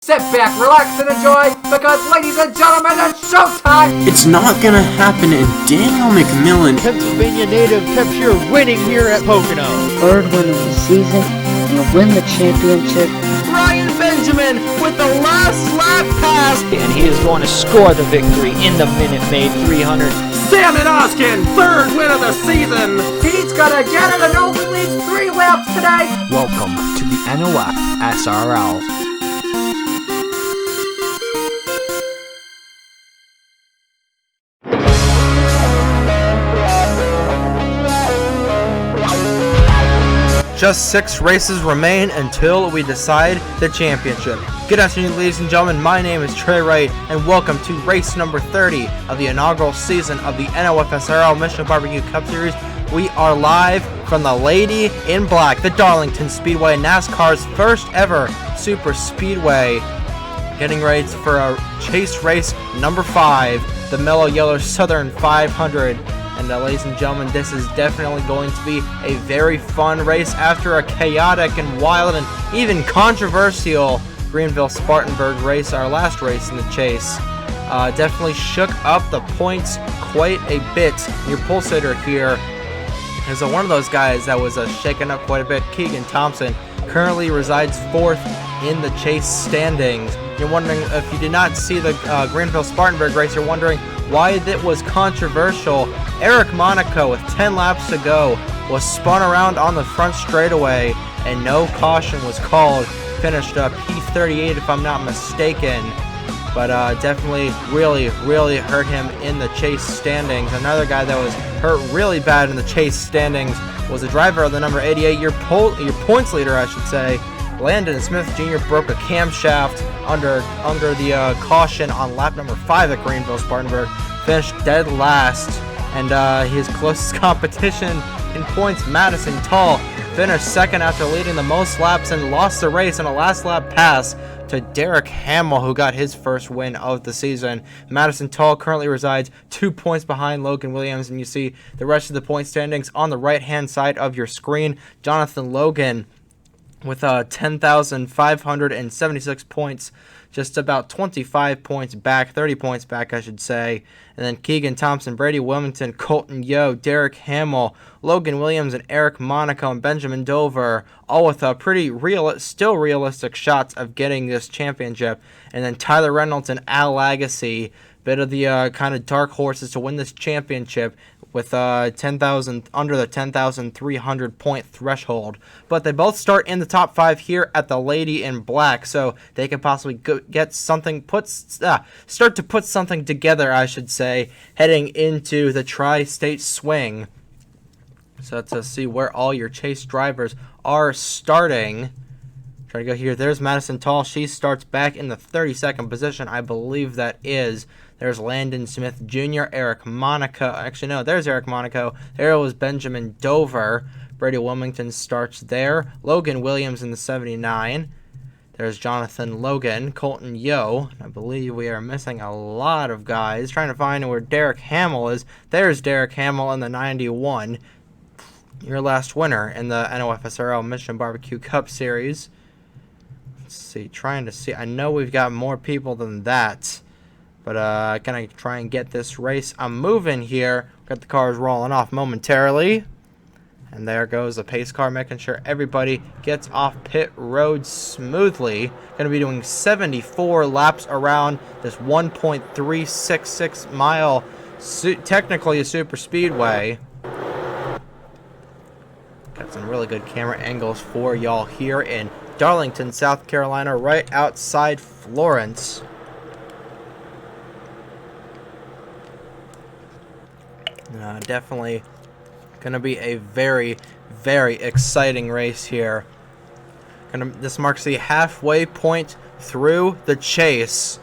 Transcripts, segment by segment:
Sit back, relax, and enjoy, because, ladies and gentlemen, it's showtime! It's not gonna happen, and Daniel McMillan, Pennsylvania native, kept here winning here at Pocono. Third win of the season, and win the championship. Ryan Benjamin with the last lap pass. And he is going to score the victory in the Minute Maid 300. Sam Oskin, third win of the season. He's gonna get it and only leads 3 laps today! Welcome to the NOFSRL. Just 6 races remain until we decide the championship. Good afternoon, ladies and gentlemen. My name is Trey Wright, and welcome to race number 30 of the inaugural season of the NOFSRL Mission Barbecue Cup Series. We are live from the Lady in Black, the Darlington Speedway, NASCAR's first ever Superspeedway. Getting ready for a chase race number 5, the Mello Yello Southern 500. And ladies and gentlemen, this is definitely going to be a very fun race after a chaotic and wild and even controversial Greenville-Spartanburg race, our last race in the chase. Definitely shook up the points quite a bit. Your pulsator here is one of those guys that was shaken up quite a bit. Keegan Thompson currently resides 4th in the chase standings. You're wondering, if you did not see the Greenville-Spartanburg race, you're wondering why that was controversial. Eric Monaco, with 10 laps to go, was spun around on the front straightaway and no caution was called. Finished up P38 if I'm not mistaken, but definitely really hurt him in the chase standings. Another guy that was hurt really bad in the chase standings was the driver of the number 88, your points leader I should say. Landon Smith Jr. broke a camshaft under the caution on lap number 5 at Greenville-Spartanburg. Finished dead last, and his closest competition in points, Madison Tall, finished 2nd after leading the most laps and lost the race in a last lap pass to Derek Hamill, who got his first win of the season. Madison Tall currently resides 2 points behind Logan Williams, and you see the rest of the point standings on the right-hand side of your screen. Jonathan Logan with 10,576 points, just about 25 points back, 30 points back, I should say. And then Keegan Thompson, Brady Wilmington, Colton Yo, Derek Hamill, Logan Williams, and Eric Monaco and Benjamin Dover, all with pretty still realistic shots of getting this championship. And then Tyler Reynolds and Al Agassi, bit of the kind of dark horses to win this championship, with 10,000 under the 10,300 point threshold. But they both start in the top 5 here at the Lady in Black, so they could possibly get something start to put something together, I should say, heading into the Tri-State Swing. So let's see where all your chase drivers are starting. Try to go here. There's Madison Tall. She starts back in the 32nd position, I believe that is. There's Landon Smith Jr., Eric Monaco. Actually, no, there's Eric Monaco. There was Benjamin Dover. Brady Wilmington starts there. Logan Williams in the 79. There's Jonathan Logan. Colton Yo. I believe we are missing a lot of guys. Trying to find where Derek Hamill is. There's Derek Hamill in the 91. Your last winner in the NOFSRL Mission Barbecue Cup Series. Let's see. Trying to see. I know we've got more people than that. But gonna try and get this race. I'm moving here. Got the cars rolling off momentarily. And there goes the pace car, making sure everybody gets off pit road smoothly. Gonna be doing 74 laps around this 1.366 mile, technically a super speedway. Got some really good camera angles for y'all here in Darlington, South Carolina, right outside Florence. Definitely going to be a very exciting race here. This marks the halfway point through the chase.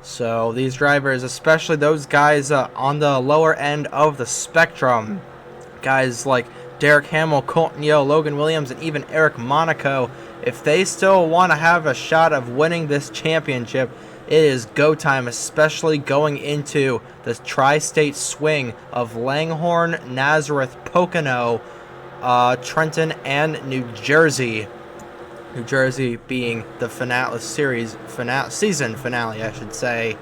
So these drivers, especially those guys on the lower end of the spectrum, guys like Derek Hamill, Colton Yo, Logan Williams, and even Eric Monaco, if they still want to have a shot of winning this championship, it is go time, especially going into the tri-state swing of Langhorne, Nazareth, Pocono, Trenton, and New Jersey. New Jersey being the season finale, I should say.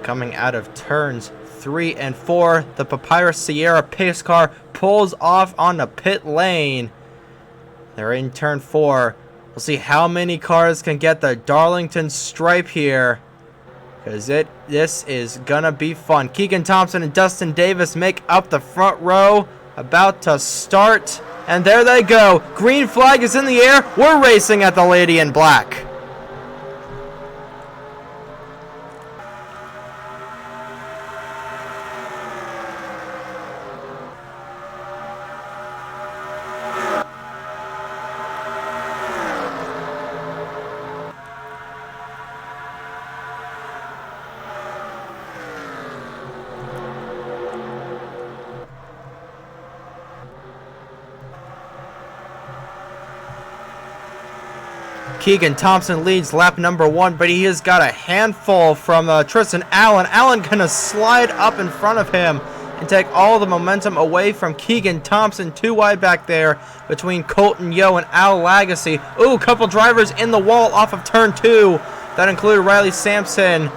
Coming out of turns 3 and 4, the Papyrus Sierra pace car pulls off on the pit lane. They're in turn 4. We'll see how many cars can get the Darlington stripe here, because this is gonna be fun. Keegan Thompson and Dustin Davis make up the front row, about to start. And there they go. Green flag is in the air. We're racing at the Lady in Black. Keegan Thompson leads lap number 1, but he has got a handful from Tristan Allen. Allen gonna slide up in front of him and take all the momentum away from Keegan Thompson. 2 wide back there between Colton Yo and Al Lagasse. Ooh, couple drivers in the wall off of turn 2. That included Riley Sampson,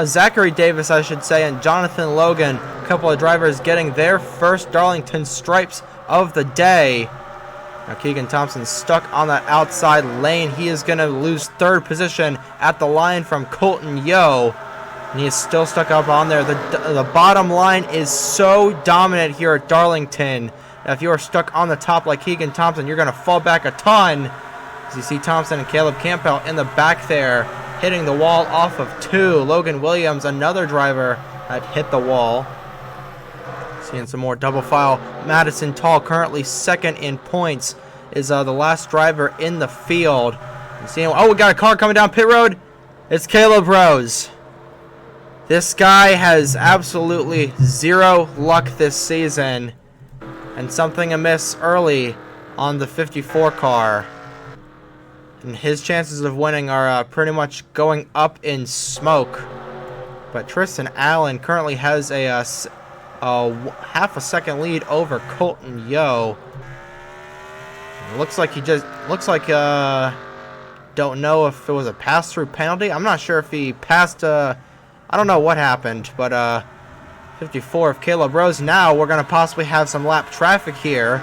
Zachary Davis, I should say, and Jonathan Logan. A couple of drivers getting their first Darlington stripes of the day. Now Keegan Thompson stuck on that outside lane. He is going to lose 3rd position at the line from Colton Yo. And he is still stuck up on there. The bottom line is so dominant here at Darlington. Now if you are stuck on the top like Keegan Thompson, you're going to fall back a ton. As you see Thompson and Caleb Campbell in the back there, hitting the wall off of 2. Logan Williams, another driver that hit the wall. Seeing some more double file. Madison Tall, currently 2nd in points, is the last driver in the field. Oh, we got a car coming down pit road. It's Caleb Rose. This guy has absolutely 0 luck this season, and something amiss early on the 54 car. And his chances of winning are pretty much going up in smoke. But Tristan Allen currently has a half a second lead over Colton Yo. It looks like don't know if it was a pass-through penalty. I'm not sure if he passed. I don't know what happened, but 54 of Caleb Rose. Now we're gonna possibly have some lap traffic here.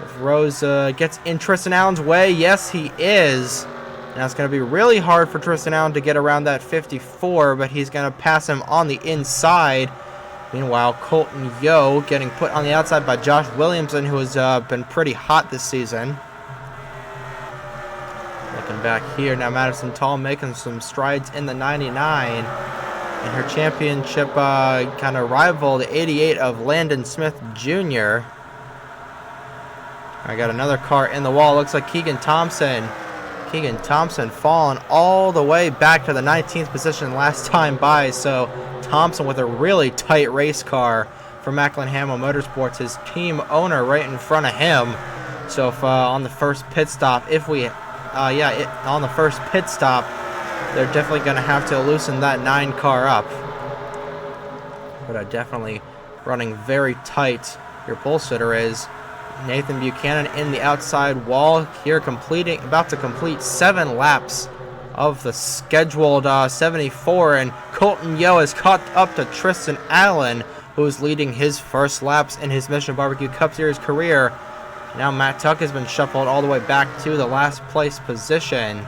If Rose gets in Tristan Allen's way, yes, he is. Now it's gonna be really hard for Tristan Allen to get around that 54, but he's gonna pass him on the inside. Meanwhile, Colton Yo getting put on the outside by Josh Williamson, who has been pretty hot this season. Looking back here, now Madison Tall making some strides in the 99. And her championship kind of rival, the 88 of Landon Smith Jr. I got another car in the wall. Looks like Keegan Thompson. Keegan Thompson falling all the way back to the 19th position last time by, so Thompson with a really tight race car for Macklin Hamill Motorsports, his team owner right in front of him. So if on the first pit stop, on the first pit stop, they're definitely going to have to loosen that 9 car up. But definitely running very tight. Your pole sitter is Nathan Buchanan in the outside wall here, about to complete 7 laps of the scheduled 74, and Colton Yo has caught up to Tristan Allen, who is leading his first laps in his Mission Barbecue Cup Series career. Now Matt Tuck has been shuffled all the way back to the last place position.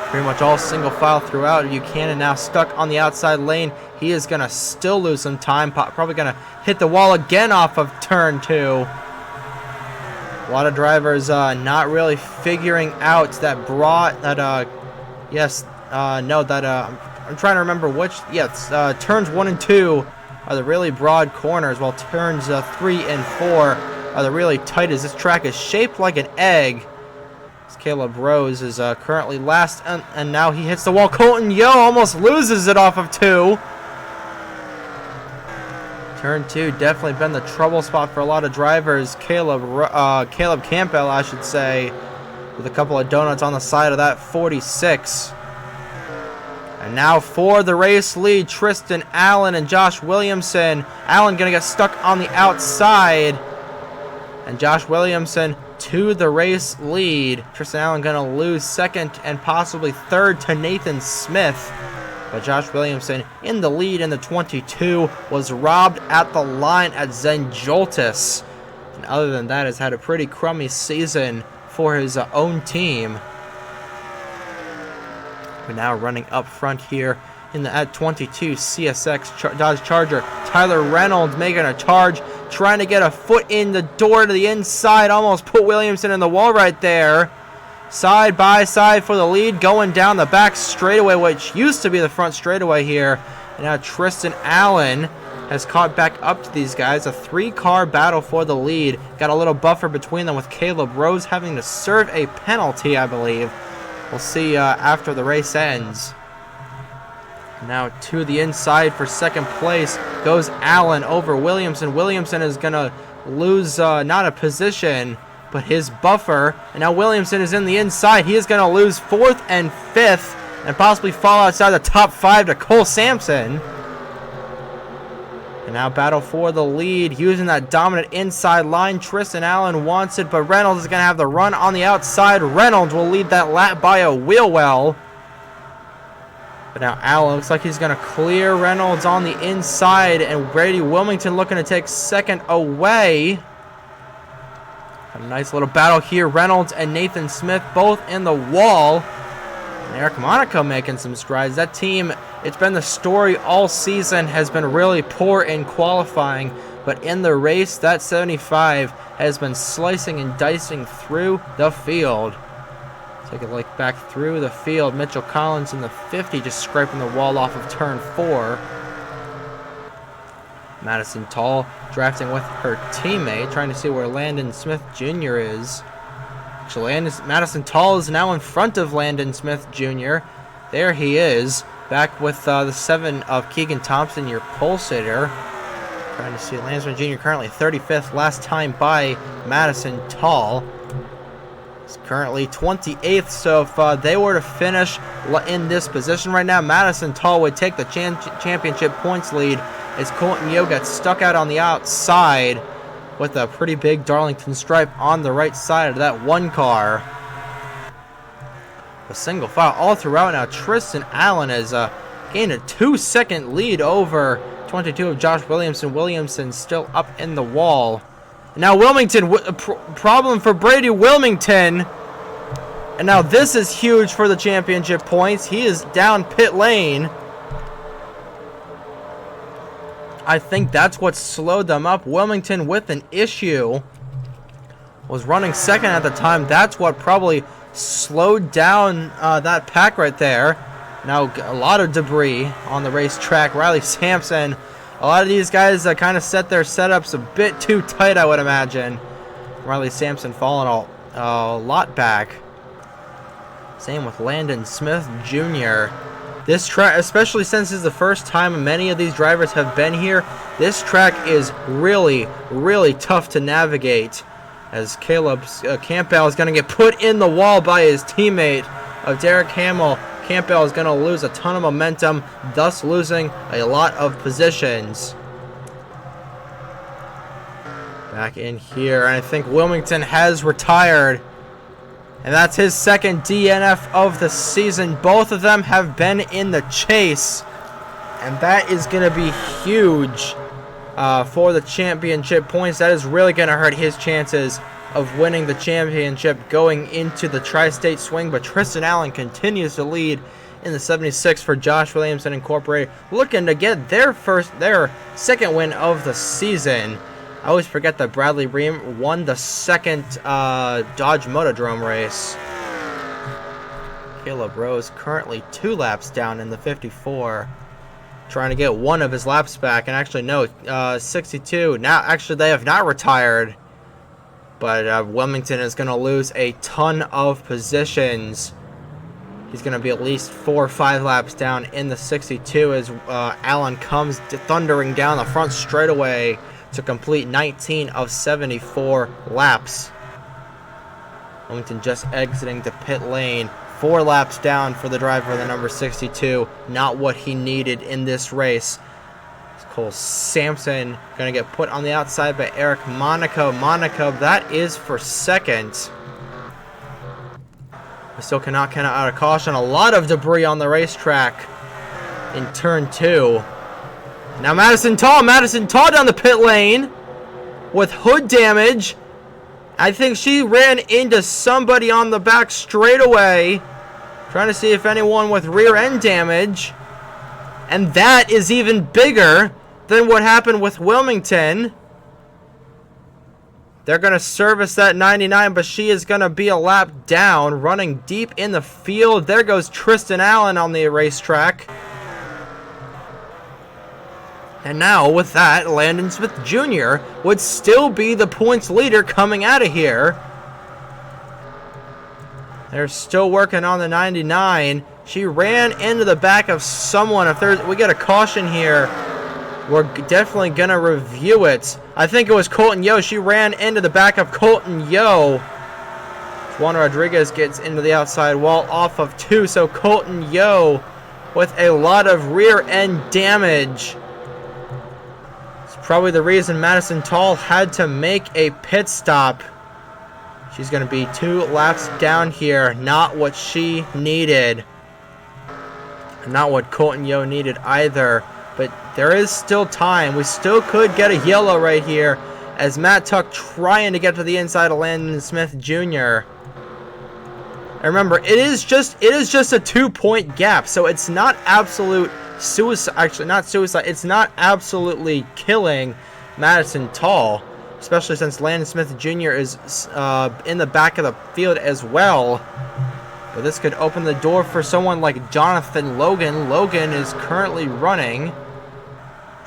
Pretty much all single file throughout. Buchanan now stuck on the outside lane. He is going to still lose some time, probably going to hit the wall again off of turn 2. A lot of drivers not really figuring out that I'm trying to remember which. Yes, turns 1 and 2 are the really broad corners, while turns 3 and 4 are the really tight, as this track is shaped like an egg. As Caleb Rose is currently last, and now he hits the wall. Colton Yo almost loses it off of 2. Turn 2 definitely been the trouble spot for a lot of drivers. Caleb Campbell, I should say, with a couple of donuts on the side of that 46. And now for the race lead, Tristan Allen and Josh Williamson. Allen going to get stuck on the outside. And Josh Williamson to the race lead. Tristan Allen going to lose second and possibly third to Nathan Smith. But Josh Williamson in the lead in the 22 was robbed at the line at Zenjoltis. And other than that, has had a pretty crummy season for his own team. We're now running up front here in the at 22 CSX Dodge Charger. Tyler Reynolds making a charge, trying to get a foot in the door to the inside. Almost put Williamson in the wall right there. Side by side for the lead, going down the back straightaway, which used to be the front straightaway here. And now Tristan Allen has caught back up to these guys. A 3-car battle for the lead. Got a little buffer between them with Caleb Rose having to serve a penalty, I believe. We'll see after the race ends. Now to the inside for second place goes Allen over Williamson. Williamson is going to lose not a position, but his buffer. And now Williamson is in the inside. He is going to lose 4th and 5th and possibly fall outside the top 5 to Cole Sampson. And now battle for the lead using that dominant inside line. Tristan Allen wants it, but Reynolds is going to have the run on the outside. Reynolds will lead that lap by a wheel well. But now Allen looks like he's going to clear Reynolds on the inside, and Brady Wilmington looking to take second away. A nice little battle here. Reynolds and Nathan Smith both in the wall. And Eric Monaco making some strides. That team, it's been the story all season, has been really poor in qualifying. But in the race, that 75 has been slicing and dicing through the field. Take a look back through the field. Mitchell Collins in the 50 just scraping the wall off of turn 4. Madison Tall drafting with her teammate, trying to see where Landon Smith Jr. is. Actually, Madison Tall is now in front of Landon Smith Jr. There he is, back with the 7 of Keegan Thompson, your pole sitter. Trying to see Landon Smith Jr. currently 35th, last time by Madison Tall. He's currently 28th, so if they were to finish in this position right now, Madison Tall would take the championship points lead, as Colton Yo gets stuck out on the outside with a pretty big Darlington stripe on the right side of that 1 car. A single file all throughout now. Tristan Allen has gained a 2-second lead over 22 of Josh Williamson. Williamson still up in the wall. Now Wilmington, problem for Brady Wilmington. And now this is huge for the championship points. He is down pit lane. I think that's what slowed them up. Wilmington with an issue. Was running second at the time. That's what probably slowed down that pack right there. Now a lot of debris on the racetrack. Riley Sampson. A lot of these guys kind of set their setups a bit too tight, I would imagine. Riley Sampson falling a lot back. Same with Landon Smith Jr. This track, especially since this is the first time many of these drivers have been here, this track is really, really tough to navigate. As Caleb Campbell is going to get put in the wall by his teammate of Derek Hamill. Campbell is going to lose a ton of momentum, thus losing a lot of positions. Back in here, and I think Wilmington has retired. And that's his second DNF of the season. Both of them have been in the chase. And that is going to be huge for the championship points. That is really going to hurt his chances of winning the championship going into the tri-state swing. But Tristan Allen continues to lead in the 76 for Josh Williamson Incorporated, looking to get their second win of the season. I always forget that Bradley Ream won the second Dodge Motodrome race. Caleb Rose currently 2 laps down in the 54. Trying to get 1 of his laps back. And actually, no, 62. Now, actually, they have not retired. But Wilmington is going to lose a ton of positions. He's going to be at least 4 or 5 laps down in the 62 as Allen comes thundering down the front straightaway to complete 19 of 74 laps. Wilmington just exiting the pit lane. 4 laps down for the driver of the number 62. Not what he needed in this race. Cole Sampson going to get put on the outside by Eric Monaco. Monaco, that is for second. We still cannot count out of caution. A lot of debris on the racetrack in turn 2. Now Madison Tall down the pit lane with hood damage. I think she ran into somebody on the back straightaway, trying to see if anyone with rear end damage. And that is even bigger than what happened with Wilmington. They're going to service that 99, but she is going to be a lap down, running deep in the field. There goes Tristan Allen on the racetrack. And now, with that, Landon Smith Jr. would still be the points leader coming out of here. They're still working on the 99. She ran into the back of someone. If we get a caution here, we're definitely going to review it. I think it was Colton Yo. She ran into the back of Colton Yo. Juan Rodriguez gets into the outside wall off of 2. So Colton Yo with a lot of rear end damage. It's probably the reason Madison Tall had to make a pit stop. She's going to be 2 laps down here. Not what she needed. Not what Colton Yo needed either. But there is still time. We still could get a yellow right here, as Matt Tuck trying to get to the inside of Landon Smith Jr. And remember, it is just a 2-point gap, so it's not absolute suicide. Actually, not suicide. It's not absolutely killing Madison Tall, especially since Landon Smith Jr. is in the back of the field as well. But this could open the door for someone like Jonathan Logan. Logan is currently running.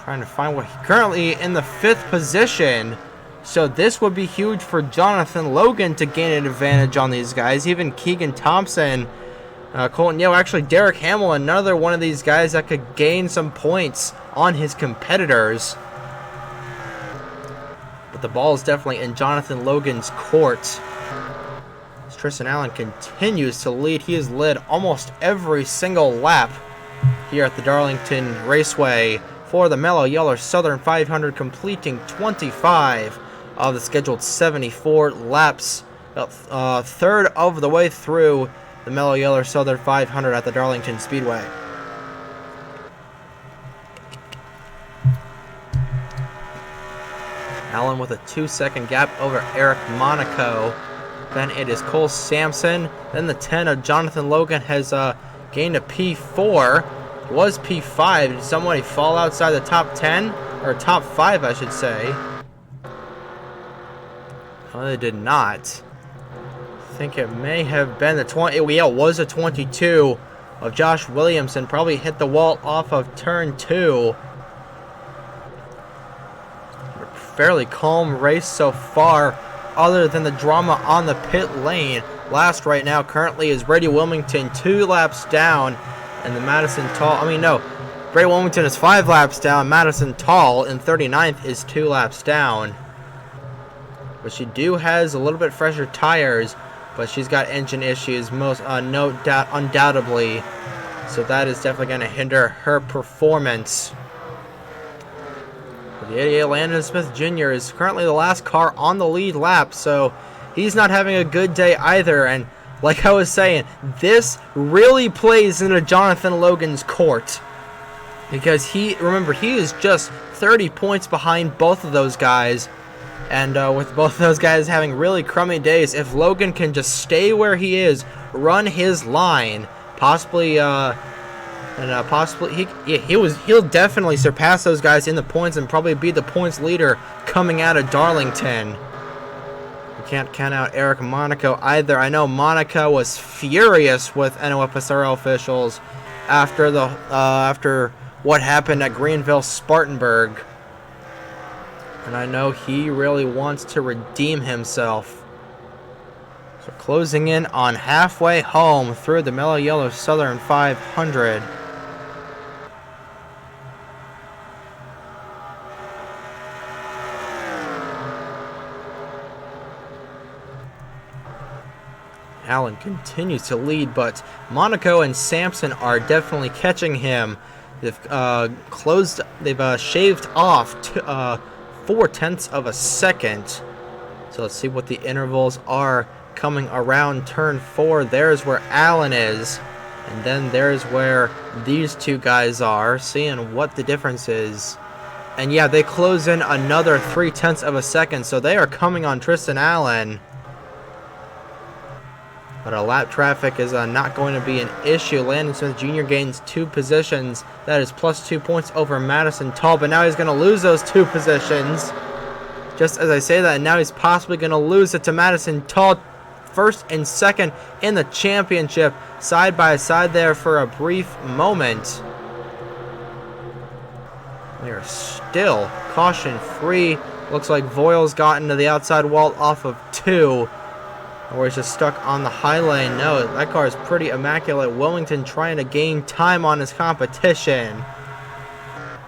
Trying to find what currently in the 5th position. So this would be huge for Jonathan Logan to gain an advantage on these guys. Even Keegan Thompson, Colton Yo, actually Derek Hamill, another one of these guys that could gain some points on his competitors. But the ball is definitely in Jonathan Logan's court. As Tristan Allen continues to lead. He has led almost every single lap here at the Darlington Raceway for the Mello Yello Southern 500, completing 25 of the scheduled 74 laps. About third of the way through the Mello Yello Southern 500 at the Darlington Speedway. Allen with a 2-second gap over Eric Monaco. Then it is Cole Sampson. Then the 10 of Jonathan Logan has gained a P4. It was P5. Did somebody fall outside the top 10? Or top 5, I should say. No, they did not. I think it may have been the 20. Yeah, it was a 22 of Josh Williamson. Probably hit the wall off of turn 2. Fairly calm race so far, other than the drama on the pit lane. Last right now currently is Brady Wilmington, 2 laps down. And the Madison Tall, Brady Wilmington is 5 laps down. Madison Tall in 39th is 2 laps down. But she has a little bit fresher tires, but she's got engine issues, undoubtedly. So that is definitely going to hinder her performance. But the 88 Landon Smith Jr. is currently the last car on the lead lap, so he's not having a good day either. And like I was saying, this really plays into Jonathan Logan's court. Because he is just 30 points behind both of those guys. And with both of those guys having really crummy days, if Logan can just stay where he is, run his line, he'll definitely surpass those guys in the points and probably be the points leader coming out of Darlington. Can't count out Eric Monaco either. I know Monaco was furious with NOFSRL officials after what happened at Greenville Spartanburg. And I know he really wants to redeem himself. So closing in on halfway home through the Mello Yello Southern 500. Allen continues to lead, but Monaco and Sampson are definitely catching him. They've shaved off 0.4 of a second. So let's see what the intervals are coming around turn 4. There's where Allen is. And then there's where these two guys are. Seeing what the difference is. And yeah, they close in another 0.3 of a second. So they are coming on Tristan Allen. But a lap traffic is not going to be an issue. Landon Smith Jr. gains 2 positions. That is plus 2 points over Madison Tall. But now he's going to lose those 2 positions. Just as I say that, and now he's possibly going to lose it to Madison Tall. First and second in the championship. Side by side there for a brief moment. We are still caution free. Looks like Voiles got into the outside wall off of 2. Or he's just stuck on the high lane. No, that car is pretty immaculate. Willington trying to gain time on his competition.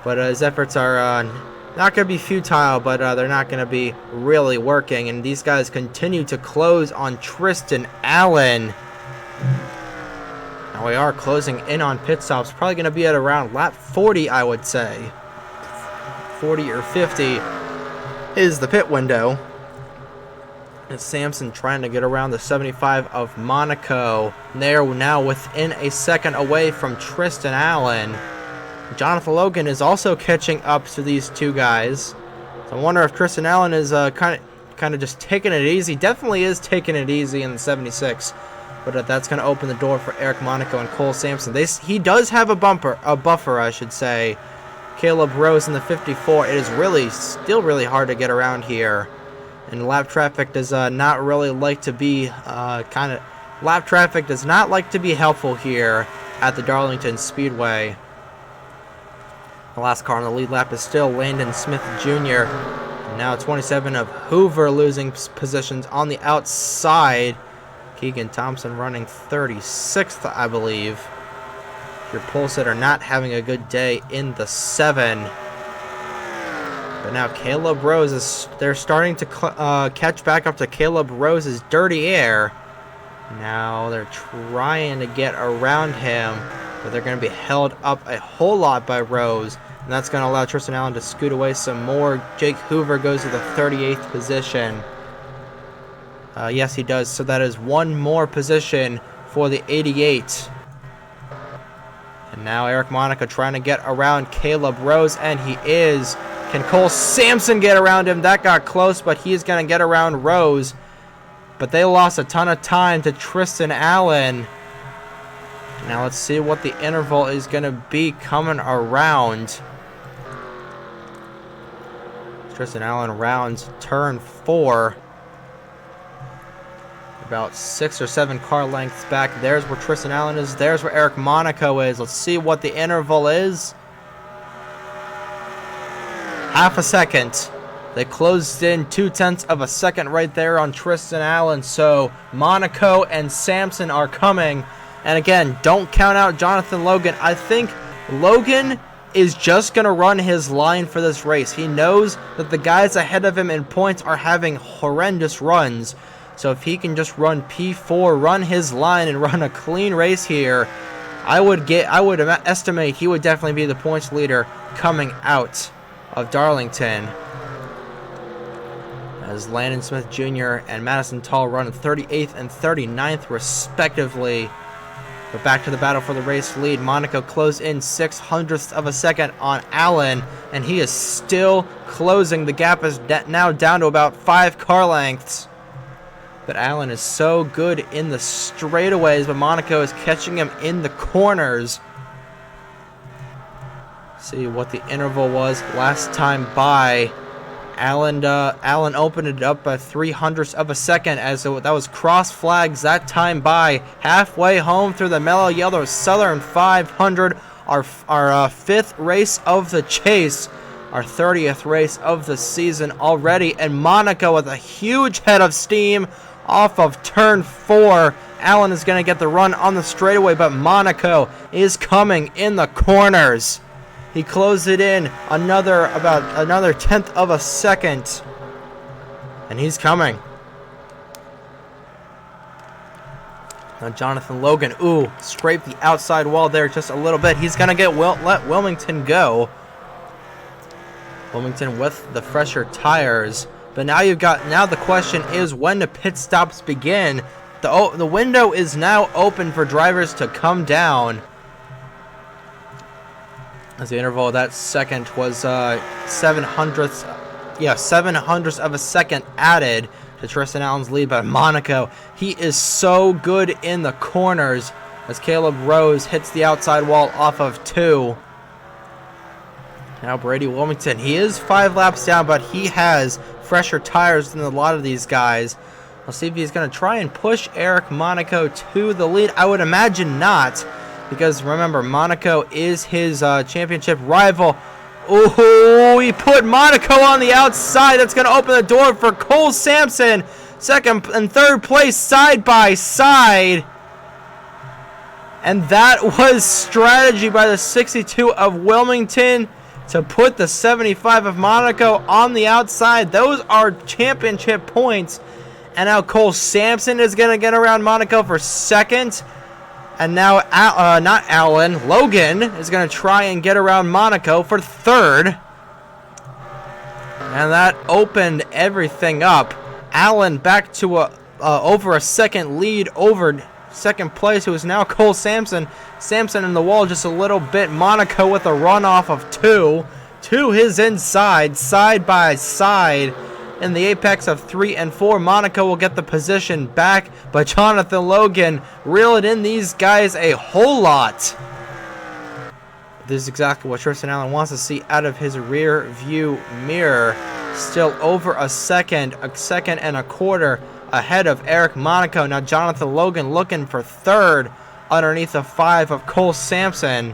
But his efforts are not going to be futile, but they're not going to be really working. And these guys continue to close on Tristan Allen. Now we are closing in on pit stops. Probably going to be at around lap 40, I would say. 40 or 50 is the pit window. It's Sampson trying to get around the 75 of Monaco. They're now within a second away from Tristan Allen. Jonathan Logan is also catching up to these two guys. So I wonder if Tristan Allen is kind of just taking it easy. Definitely is taking it easy in the 76. But that's going to open the door for Eric Monaco and Cole Sampson. He does have a buffer, I should say. Caleb Rose in the 54. It is still really hard to get around here. And lap traffic does not really like to be lap traffic does not like to be helpful here at the Darlington Speedway. The last car on the lead lap is still Landon Smith Jr. And now 27 of Hoover losing positions on the outside. Keegan Thompson running 36th, I believe. Your Pulset are not having a good day in the 7. But now Caleb Rose they're starting to catch back up to Caleb Rose's dirty air. Now they're trying to get around him, but they're going to be held up a whole lot by Rose. And that's going to allow Tristan Allen to scoot away some more. Jake Hoover goes to the 38th position. Yes, he does. So that is one more position for the 88. And now Eric Monaco trying to get around Caleb Rose, and he is. Can Cole Sampson get around him? That got close, but he's going to get around Rose. But they lost a ton of time to Tristan Allen. Now let's see what the interval is going to be coming around. Tristan Allen rounds turn 4. About 6 or 7 car lengths back. There's where Tristan Allen is. There's where Eric Monaco is. Let's see what the interval is. Half a second. They closed in 0.2 of a second right there on Tristan Allen. So Monaco and Sampson are coming. And again, don't count out Jonathan Logan. I think Logan is just going to run his line for this race. He knows that the guys ahead of him in points are having horrendous runs. So if he can just run P4, run his line, and run a clean race here, I would estimate he would definitely be the points leader coming out of Darlington. As Landon Smith Jr. and Madison Tall run 38th and 39th respectively. But back to the battle for the race lead. Monaco closed in 0.06 of a second on Allen, and he is still closing. The gap is now down to about 5 car lengths. But Allen is so good in the straightaways, but Monaco is catching him in the corners. See what the interval was last time by. Allen opened it up by 0.03 of a second, as that was cross flags that time by. Halfway home through the Mello Yello Southern 500, our 5th race of the chase, our 30th race of the season already, and Monaco with a huge head of steam off of turn 4. Allen is going to get the run on the straightaway, but Monaco is coming in the corners. He closed it in about another 1/10 of a second. And he's coming. Now Jonathan Logan, ooh, scraped the outside wall there just a little bit. He's going to let Wilmington go. Wilmington with the fresher tires. But now now the question is when the pit stops begin. The window is now open for drivers to come down. As the interval of that second was 7/100ths of a second added to Tristan Allen's lead by Monaco. He is so good in the corners as Caleb Rose hits the outside wall off of 2. Now Brady Wilmington, he is 5 laps down, but he has fresher tires than a lot of these guys. We'll see if he's going to try and push Eric Monaco to the lead. I would imagine not, because remember, Monaco is his championship rival. Oh, he put Monaco on the outside. That's going to open the door for Cole Sampson. Second and third place side by side. And that was strategy by the 62 of Wilmington to put the 75 of Monaco on the outside. Those are championship points. And now Cole Sampson is going to get around Monaco for second. And now, Logan is going to try and get around Monaco for third. And that opened everything up. Allen back to over a second lead over second place, who is now Cole Sampson. Sampson in the wall just a little bit. Monaco with a runoff of 2 to his inside, side by side. In the apex of 3 and 4, Monaco will get the position back, but Jonathan Logan reeled in these guys a whole lot. This is exactly what Tristan Allen wants to see out of his rear view mirror. Still over a second and a quarter ahead of Eric Monaco. Now Jonathan Logan looking for third underneath the 5 of Cole Sampson.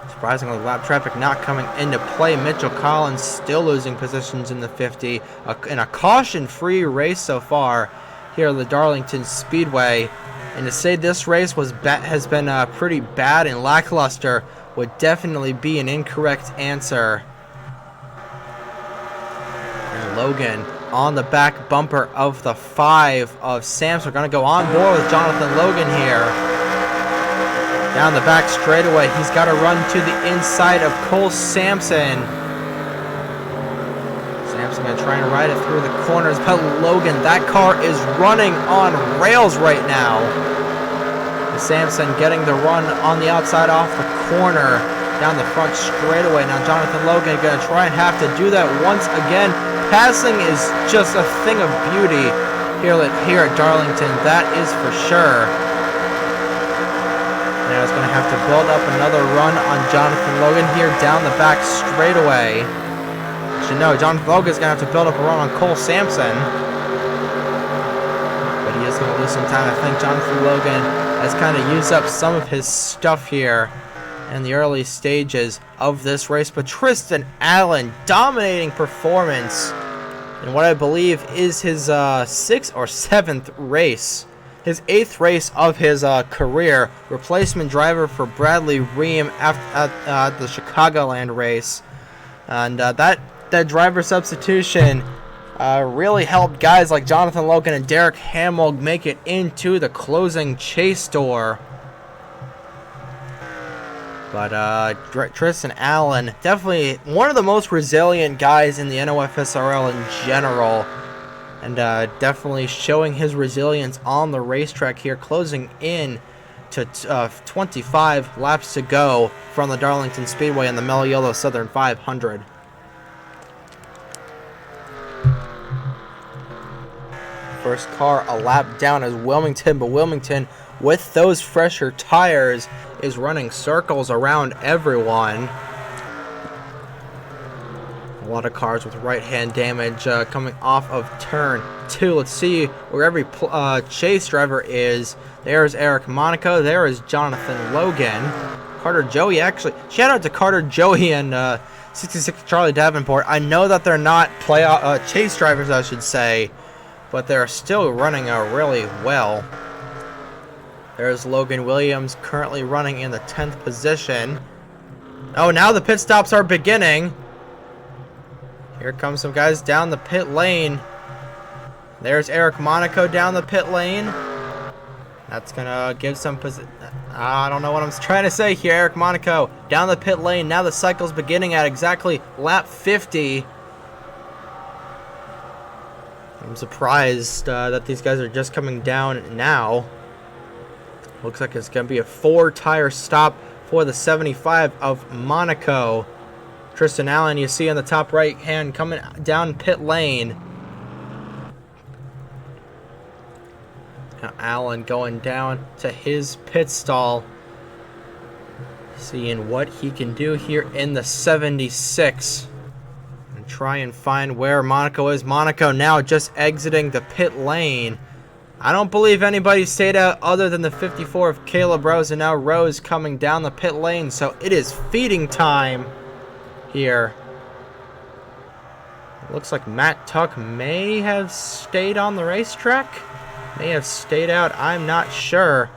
Surprisingly, lap traffic not coming into play. Mitchell Collins still losing positions in the 50. In a caution-free race so far here at the Darlington Speedway. And to say this race has been pretty bad and lackluster would definitely be an incorrect answer. And Logan on the back bumper of the 5 of Sampson. We're going to go on board with Jonathan Logan here. Down the back straightaway, he's got to run to the inside of Cole Sampson. Sampson going to try and ride it through the corners, but Logan, that car is running on rails right now. Sampson getting the run on the outside off the corner, down the front straightaway. Now Jonathan Logan going to try and have to do that once again. Passing is just a thing of beauty here at Darlington, that is for sure. Now he's going to have to build up another run on Jonathan Logan here down the back straightaway. So no, Jonathan Logan is going to have to build up a run on Cole Sampson. But he is going to lose some time. I think Jonathan Logan has kind of used up some of his stuff here in the early stages of this race. But Tristan Allen, dominating performance in what I believe is his 6th or 7th race. His 8th race of his career, replacement driver for Bradley Ream at the Chicagoland race. And that driver substitution really helped guys like Jonathan Logan and Derek Hamill make it into the closing chase door. But Tristan Allen, definitely one of the most resilient guys in the NOFSRL in general. And definitely showing his resilience on the racetrack here, closing in to 25 laps to go from the Darlington Speedway and the Mello Yello Southern 500. First car a lap down is Wilmington, but Wilmington, with those fresher tires, is running circles around everyone. A lot of cars with right-hand damage coming off of turn 2. Let's see where every chase driver is. There's Eric Monaco. There is Jonathan Logan. Carter Joey, actually. Shout out to Carter Joey and 66 Charlie Davenport. I know that they're not chase drivers, I should say, but they're still running really well. There's Logan Williams currently running in the 10th position. Oh, now the pit stops are beginning. Here comes some guys down the pit lane. There's Eric Monaco down the pit lane. That's gonna give some I don't know what I'm trying to say here. Eric Monaco down the pit lane. Now the cycle's beginning at exactly lap 50. I'm surprised that these guys are just coming down now. Looks like it's gonna be a 4-tire stop for the 75 of Monaco. Tristan Allen, you see on the top right hand coming down pit lane. Now Allen going down to his pit stall, seeing what he can do here in the 76 and try and find where Monaco is. Monaco now just exiting the pit lane. I don't believe anybody stayed out other than the 54 of Caleb Rose, and now Rose coming down the pit lane, so it is feeding time here. It looks like Matt Tuck may have stayed on the racetrack. May have stayed out, I'm not sure.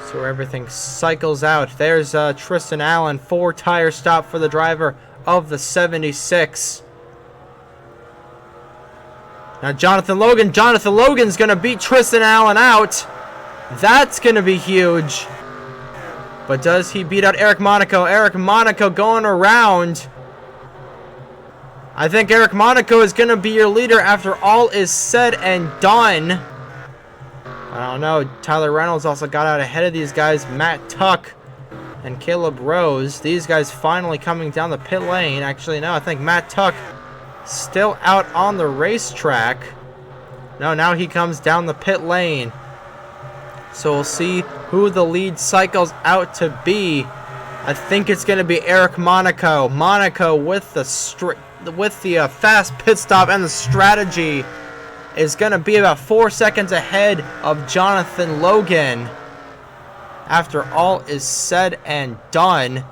So everything cycles out. There's Tristan Allen, 4-tire stop for the driver of the 76. Now Jonathan Logan's going to beat Tristan Allen out. That's going to be huge. But does he beat out Eric Monaco? Eric Monaco going around. I think Eric Monaco is going to be your leader after all is said and done. I don't know. Tyler Reynolds also got out ahead of these guys. Matt Tuck and Caleb Rose. These guys finally coming down the pit lane. Actually, no, I think Matt Tuck still out on the racetrack. No, now he comes down the pit lane. So we'll see who the lead cycles out to be. I think it's going to be Eric Monaco. Monaco with the fast pit stop and the strategy is going to be about 4 seconds ahead of Jonathan Logan. After all is said and done,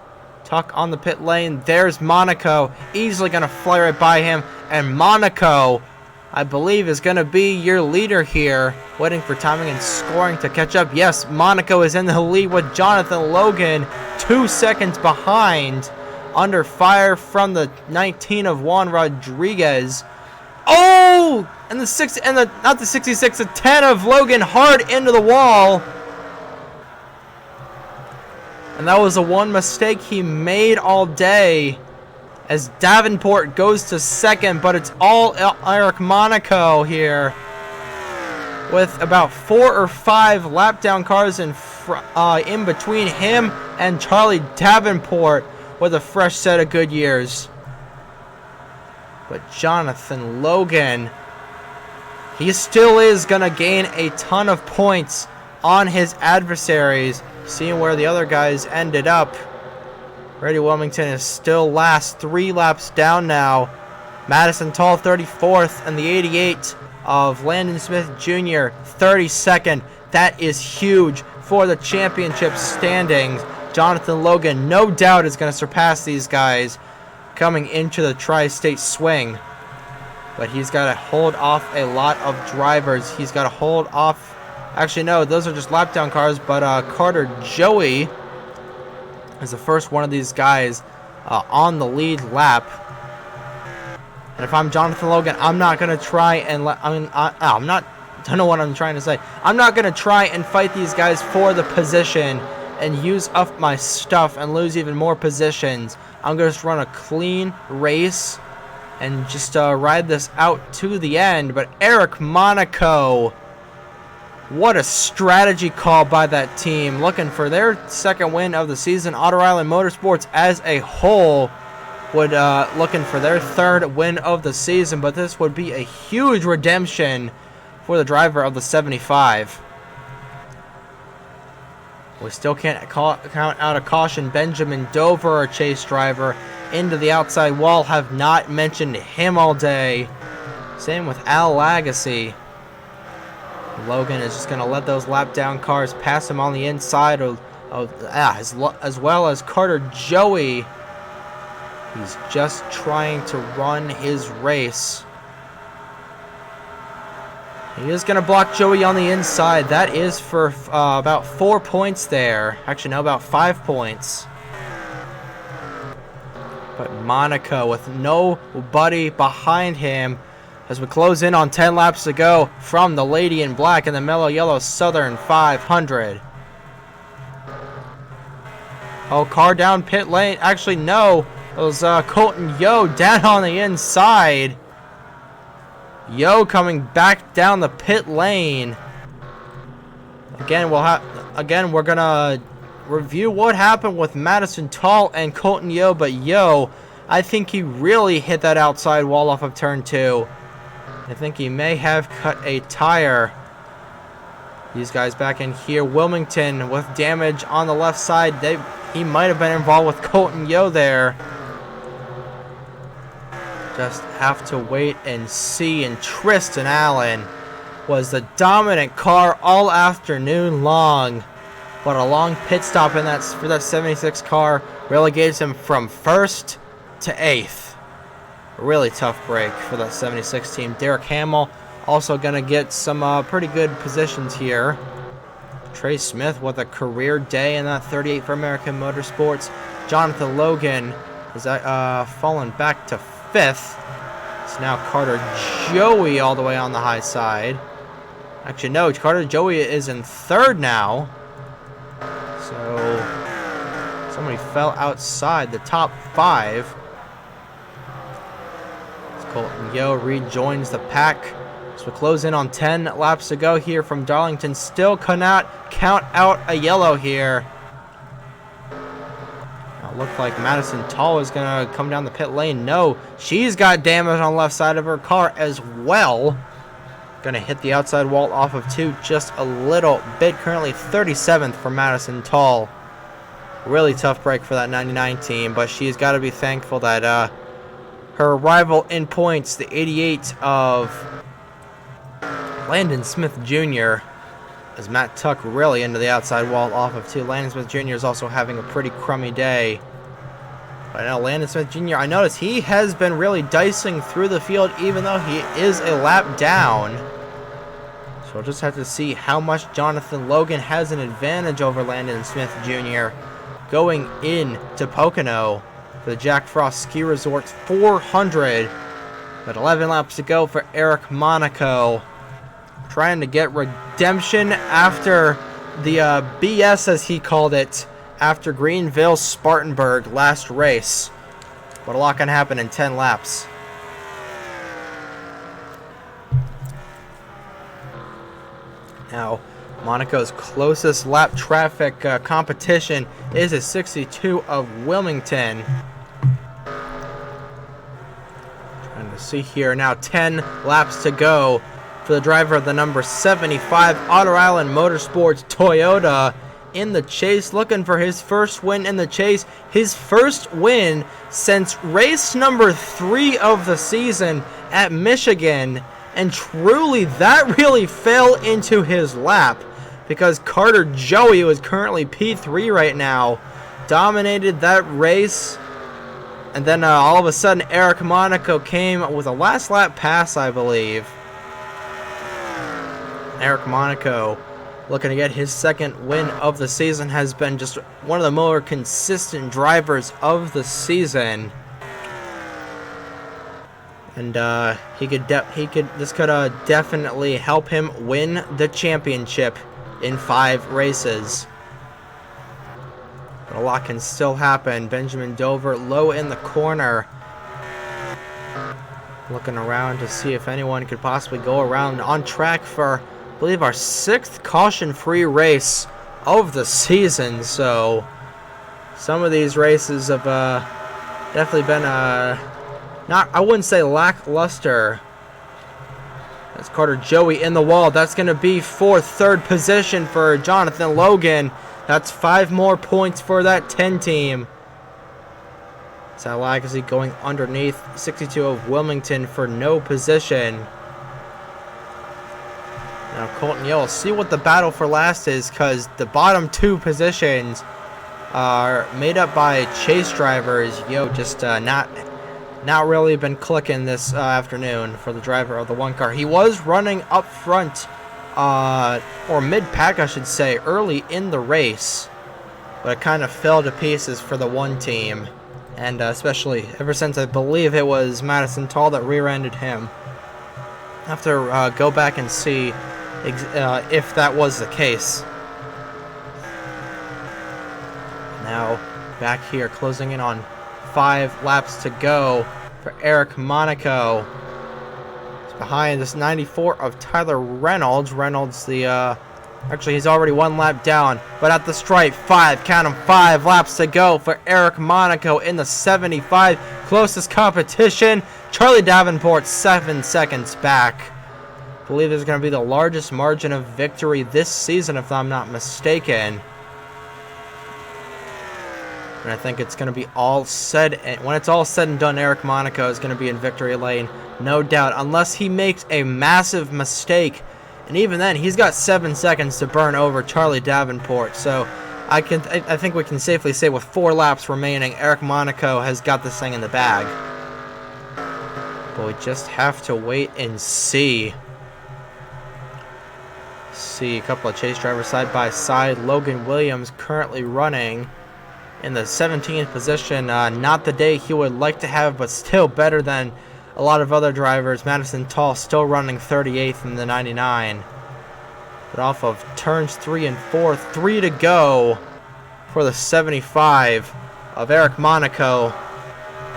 Tuck on the pit lane. There's Monaco. Easily going to fly right by him. And Monaco, I believe, is going to be your leader here. Waiting for timing and scoring to catch up. Yes, Monaco is in the lead with Jonathan Logan 2 seconds behind. Under fire from the 19 of Juan Rodriguez. Oh! And not the 66, the 10 of Logan hard into the wall. And that was the one mistake he made all day, as Davenport goes to second, but it's all Eric Monaco here, with about 4 or 5 lap down cars in between him and Charlie Davenport with a fresh set of Goodyears. But Jonathan Logan, he still is going to gain a ton of points on his adversaries. Seeing where the other guys ended up. Brady Wilmington is still last, 3 laps down now. Madison Tall 34th, and the 88 of Landon Smith Jr. 32nd. That is huge for the championship standings. Jonathan Logan, no doubt, is going to surpass these guys coming into the Tri-State swing. But he's got to hold off a lot of drivers. He's got to hold off. Actually, no, those are just lap down cars, but Carter Joey is the first one of these guys on the lead lap. And if I'm Jonathan Logan, I'm not going to try and I don't know what I'm trying to say. I'm not going to try and fight these guys for the position and use up my stuff and lose even more positions. I'm going to just run a clean race and just ride this out to the end. But Eric Monaco, what a strategy call by that team. Looking for their second win of the season. Otter Island Motorsports as a whole would looking for their third win of the season. But this would be a huge redemption for the driver of the 75. We still can't count out a caution. Benjamin Dover, our chase driver, into the outside wall. Have not mentioned him all day. Same with Al Lagasse. Logan is just going to let those lap down cars pass him on the inside, as well as Carter Joey. He's just trying to run his race. He is going to block Joey on the inside. That is for about 4 points there. Actually, no, about 5 points. But Monaco, with nobody behind him, as we close in on 10 laps to go from the Lady in Black and the Mello Yellow Southern 500. Oh, car down pit lane. Actually, no. It was Colton Yo down on the inside. Yo coming back down the pit lane. Again, we're gonna review what happened with Madison Tall and Colton Yo, but Yo, I think he really hit that outside wall off of turn 2. I think he may have cut a tire. These guys back in here. Wilmington with damage on the left side. He might have been involved with Colton Yo there. Just have to wait and see. And Tristan Allen was the dominant car all afternoon long. But a long pit stop in for that 76 car relegates him from 1st to 8th. A really tough break for that 76 team. Derek Hamill also going to get some pretty good positions here. Trey Smith with a career day in that 38 for American Motorsports. Jonathan Logan has fallen back to 5th. It's now Carter Joey all the way on the high side. Actually, no, Carter Joey is in 3rd now. So somebody fell outside the top 5. Colton Yo rejoins the pack. So we close in on 10 laps to go here from Darlington. Still cannot count out a yellow here. Now it looked like Madison Tall is going to come down the pit lane. No, she's got damage on the left side of her car as well. Going to hit the outside wall off of 2 just a little bit. Currently 37th for Madison Tall. Really tough break for that 99 team, but she's got to be thankful that her rival in points, the 88 of Landon Smith Jr., as Matt Tuck really into the outside wall off of 2. Landon Smith Jr. is also having a pretty crummy day. But I know Landon Smith Jr., I noticed he has been really dicing through the field even though he is a lap down. So we'll just have to see how much Jonathan Logan has an advantage over Landon Smith Jr. going into Pocono. The Jack Frost Ski Resort's 400, but 11 laps to go for Eric Monaco, trying to get redemption after the BS, as he called it, after Greenville Spartanburg last race. But a lot can happen in 10 laps. Now, Monaco's closest lap traffic competition is a 62 of Wilmington. Trying to see here now, 10 laps to go for the driver of the number 75 Otter Island Motorsports Toyota in the chase, looking for his first win in the chase, his first win since race number 3 of the season at Michigan. And truly, that really fell into his lap, because Carter Joey, who is currently P3 right now, dominated that race. And then all of a sudden, Eric Monaco came with a last lap pass, I believe. Eric Monaco, looking to get his second win of the season, has been just one of the more consistent drivers of the season. And this could definitely help him win the championship in 5 races. But a lot can still happen. Benjamin Dover low in the corner, looking around to see if anyone could possibly go around, on track for, I believe, our 6th caution-free race of the season. So some of these races have definitely been I wouldn't say lackluster. That's Carter Joey in the wall. That's going to be for 3rd position for Jonathan Logan. That's 5 more points for that 10 team. Sal Lagacy going underneath 62 of Wilmington for no position. Now Colton Yello, see what the battle for last is, because the bottom 2 positions are made up by chase drivers. Yo, just not really been clicking this afternoon for the driver of the 1 car. He was running up front, or mid-pack I should say, early in the race, but it kind of fell to pieces for the 1 team, and especially ever since I believe it was Madison Tall that rear-ended him. have to go back and see if that was the case. Now, back here, closing in on 5 laps to go for Eric Monaco. He's behind this 94 of Tyler Reynolds. Reynolds, actually, he's already 1 lap down, but at the stripe, 5, count 'em, 5 laps to go for Eric Monaco in the 75. Closest competition, Charlie Davenport, 7 seconds back. I believe this is going to be the largest margin of victory this season, if I'm not mistaken. And I think it's going to be all said, and when it's all said and done, Eric Monaco is going to be in victory lane, no doubt, unless he makes a massive mistake. And even then, he's got 7 seconds to burn over Charlie Davenport. So I think we can safely say with 4 laps remaining, Eric Monaco has got this thing in the bag. But we just have to wait and see. See a couple of chase drivers side by side. Logan Williams currently running in the 17th position. Not the day he would like to have, but still better than a lot of other drivers. Madison Tall still running 38th in the 99. But off of turns 3 and 4, 3 to go for the 75 of Eric Monaco.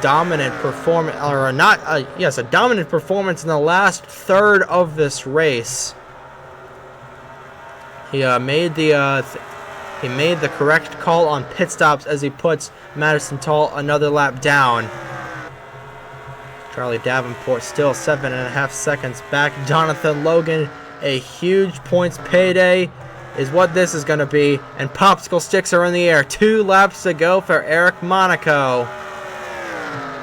Dominant performance, or not, yes, a dominant performance in the last third of this race. He made the correct call on pit stops as he puts Madison Tall another lap down. Charlie Davenport still 7.5 seconds back. Jonathan Logan, a huge points payday is what this is going to be. And popsicle sticks are in the air. 2 laps to go for Eric Monaco.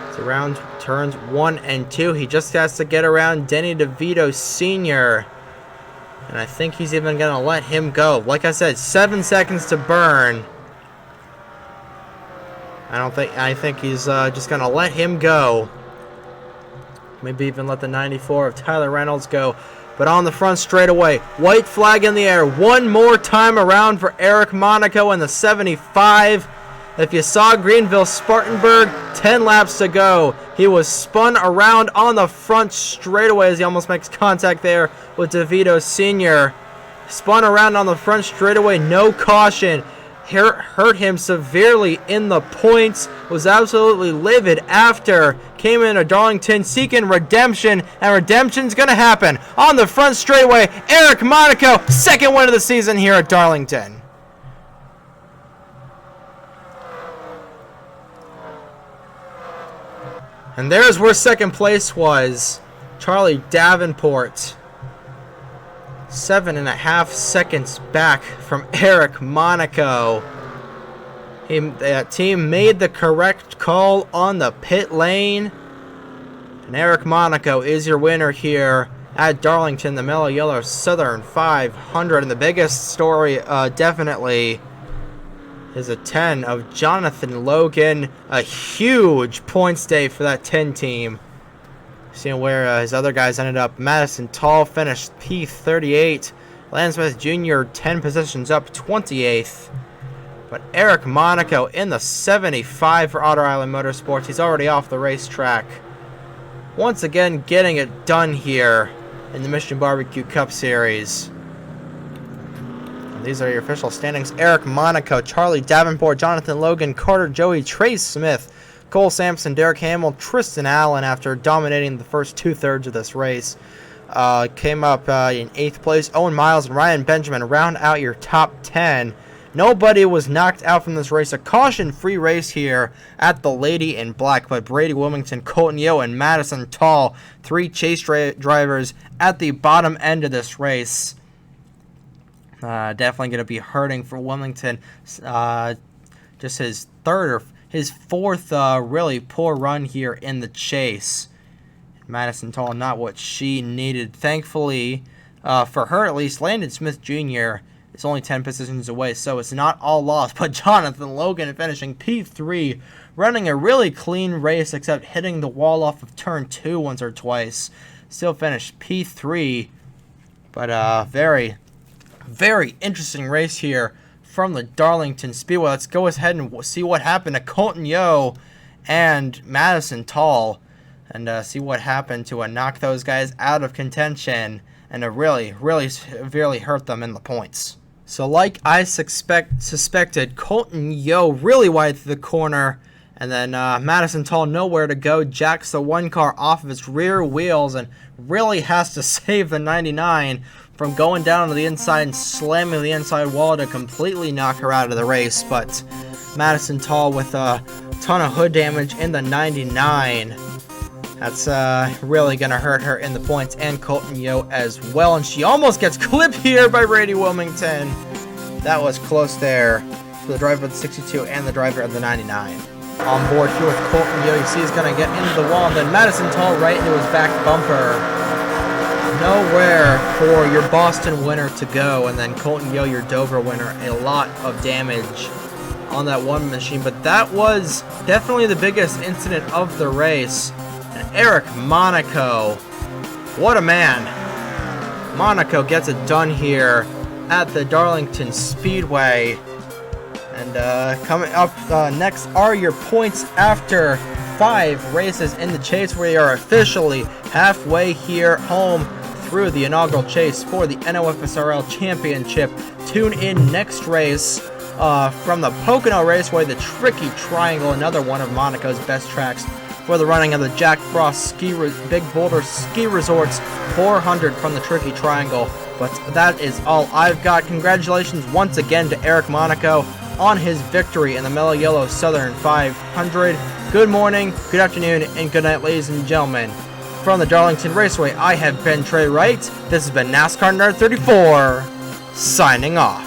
It's around turns 1 and 2. He just has to get around Denny DeVito Sr. And I think he's even going to let him go. Like I said, 7 seconds to burn. I think he's just going to let him go. Maybe even let the 94 of Tyler Reynolds go. But on the front straightaway, white flag in the air. One more time around for Eric Monaco in the 75. If you saw Greenville Spartanburg, 10 laps to go. He was spun around on the front straightaway as he almost makes contact there with DeVito Sr. Spun around on the front straightaway, no caution. Hurt him severely in the points. Was absolutely livid after. Came into Darlington seeking redemption, and redemption's going to happen. On the front straightaway, Eric Monaco, 2nd win of the season here at Darlington. And there's where 2nd place was. Charlie Davenport. 7.5 seconds back from Eric Monaco. That team made the correct call on the pit lane. And Eric Monaco is your winner here at Darlington, the Mello Yello Southern 500. And the biggest story definitely is a 10 of Jonathan Logan. A huge points day for that 10 team. Seeing where his other guys ended up. Madison Tall finished P38. Lance Smith Jr. 10 positions up, 28th. But Eric Monaco in the 75 for Otter Island Motorsports. He's already off the racetrack. Once again, getting it done here in the Mission Barbecue Cup Series. And these are your official standings. Eric Monaco, Charlie Davenport, Jonathan Logan, Carter Joey, Trey Smith, Cole Sampson, Derek Hamill, Tristan Allen, after dominating the first 2/3 of this race, came up in 8th place. Owen Miles and Ryan Benjamin round out your top 10. Nobody was knocked out from this race. A caution-free race here at the Lady in Black. But Brady Wilmington, Colton Yeo, and Madison Tall, 3 chase drivers at the bottom end of this race. Definitely going to be hurting for Wilmington. Just his 4th really poor run here in the chase. Madison Tall, not what she needed. Thankfully, for her at least, Landon Smith Jr. is only 10 positions away, so it's not all lost. But Jonathan Logan finishing P3, running a really clean race except hitting the wall off of turn 2 once or twice. Still finished P3, but very, very interesting race here from the Darlington Speedway. Let's go ahead and see what happened to Colton Yeo and Madison Tall. and see what happened to knock those guys out of contention and to really severely hurt them in the points. So like I suspected, Colton Yo really wide through the corner, and then Madison Tall nowhere to go, jacks the one car off of its rear wheels and really has to save the 99 from going down to the inside and slamming the inside wall to completely knock her out of the race. But Madison Tall with a ton of hood damage in the 99. That's really going to hurt her in the points, and Colton Yo as well. And she almost gets clipped here by Brady Wilmington. That was close there for the driver of the 62 and the driver of the 99. On board here with Colton Yo, you see he's going to get into the wall, and then Madison Tall right into his back bumper. Nowhere for your Boston winner to go, and then Colton Yo, your Dover winner. A lot of damage on that one machine, but that was definitely the biggest incident of the race. And Eric Monaco, what a man. Monaco gets it done here at the Darlington Speedway. And coming up next are your points after 5 races in the chase. We are officially halfway here home through the inaugural chase for the NOFSRL Championship. Tune in next race from the Pocono Raceway, the Tricky Triangle, another one of Monaco's best tracks for the running of the Jack Frost Big Boulder Ski Resorts 400 from the Tricky Triangle. But that is all I've got. Congratulations once again to Eric Monaco on his victory in the Mello Yellow Southern 500. Good morning, good afternoon, and good night, ladies and gentlemen. From the Darlington Raceway, I have been Trey Wright. This has been NASCAR Nerd 34, signing off.